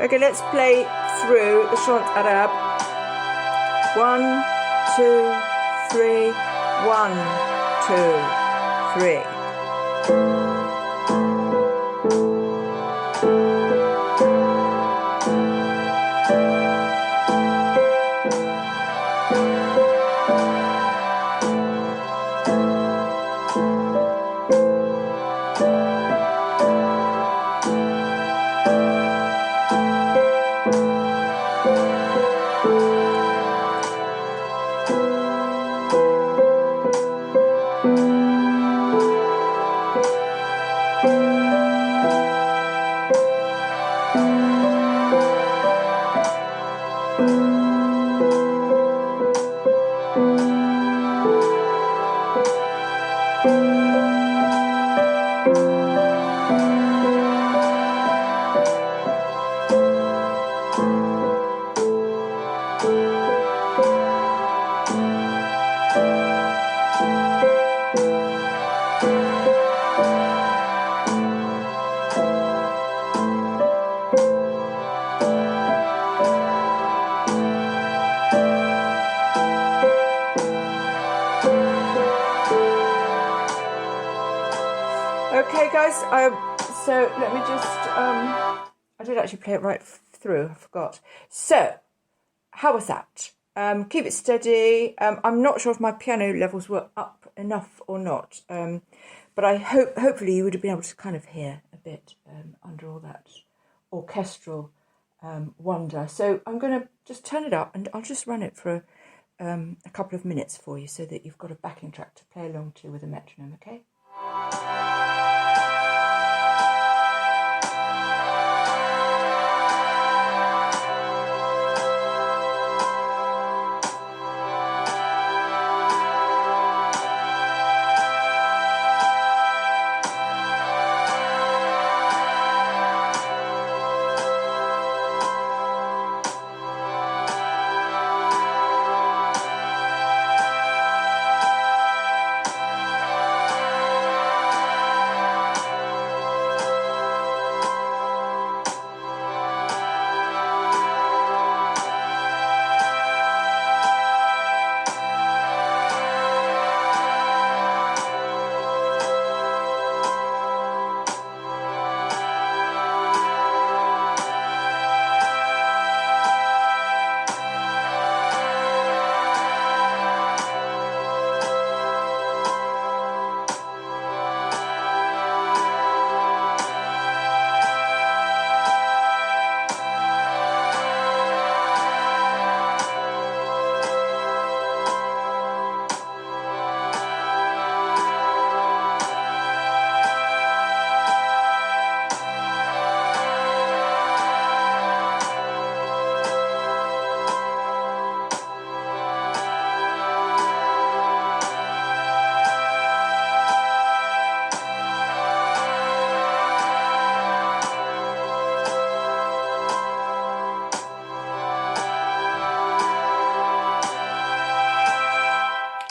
Okay, let's play through the Chant Arabe. 1, 2, 3. 1, 2, 3. Okay guys, so let me just, I did actually play it right through, I forgot. So, how was that? Keep it steady. I'm not sure if my piano levels were up enough or not, but I hopefully you would have been able to kind of hear a bit under all that orchestral wonder. So I'm going to just turn it up and I'll just run it for a couple of minutes for you so that you've got a backing track to play along to with a metronome, okay?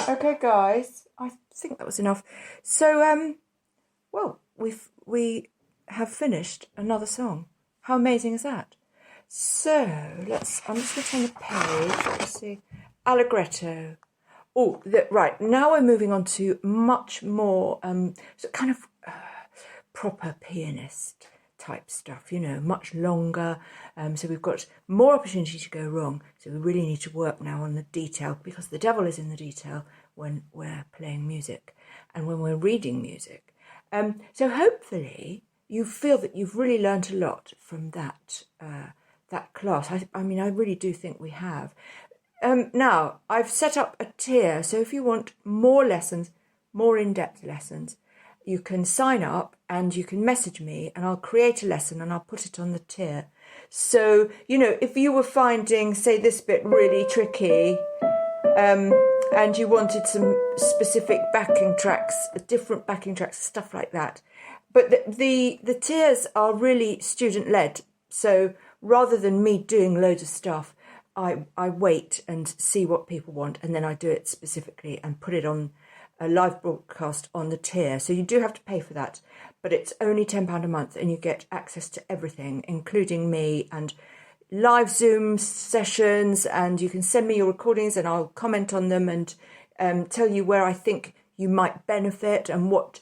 Okay guys, I think that was enough. So well, we have finished another song. How amazing is that? So I'm just going to turn the page. Let's see. Allegretto. Oh, right. Now we're moving on to much more so kind of proper pianist type stuff, you know, much longer. So we've got more opportunity to go wrong. So we really need to work now on the detail, because the devil is in the detail when we're playing music and when we're reading music. So hopefully you feel that you've really learnt a lot from that class. I mean, I really do think we have. Now, I've set up a tier, so if you want more lessons, more in-depth lessons, you can sign up and you can message me and I'll create a lesson and I'll put it on the tier. So, you know, if you were finding, say, this bit really tricky and you wanted some specific backing tracks, different backing tracks, stuff like that. But the tiers are really student-led. So rather than me doing loads of stuff, I wait and see what people want, and then I do it specifically and put it on a live broadcast on the tier. So you do have to pay for that. but it's only £10 a month and you get access to everything, including me and live Zoom sessions, and you can send me your recordings and I'll comment on them and tell you where I think you might benefit and what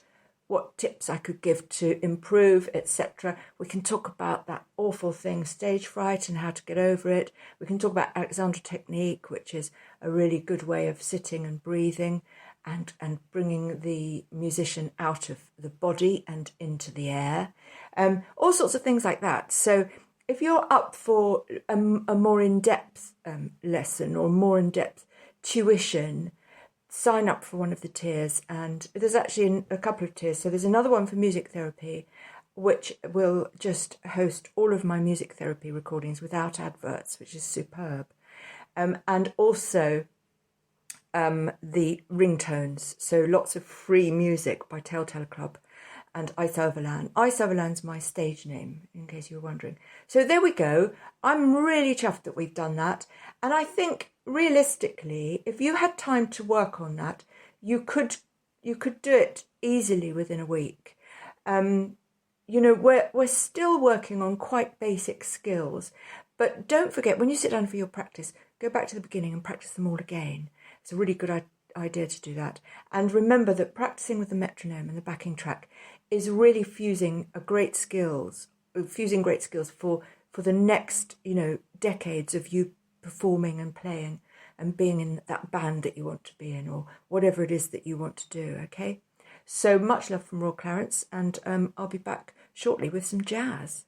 tips I could give to improve, etc. We can talk about that awful thing, stage fright, and how to get over it. We can talk about Alexandra technique, which is a really good way of sitting and breathing and bringing the musician out of the body and into the air. All sorts of things like that. So if you're up for a more in-depth lesson or more in-depth tuition, sign up for one of the tiers. And there's actually a couple of tiers. So there's another one for music therapy, which will just host all of my music therapy recordings without adverts, which is superb. And also the ringtones. So lots of free music by Telltale Club and Ice Overland. Ice Overland's my stage name, in case you were wondering. So there we go. I'm really chuffed that we've done that. And I think, realistically, if you had time to work on that, you could do it easily within a week. We're still working on quite basic skills. But don't forget, when you sit down for your practice, go back to the beginning and practice them all again. It's a really good idea to do that. And remember that practicing with the metronome and the backing track is really fusing great skills for the next, decades of you performing and playing and being in that band that you want to be in, or whatever it is that you want to do, okay? So much love from Royal Clarence, and I'll be back shortly with some jazz.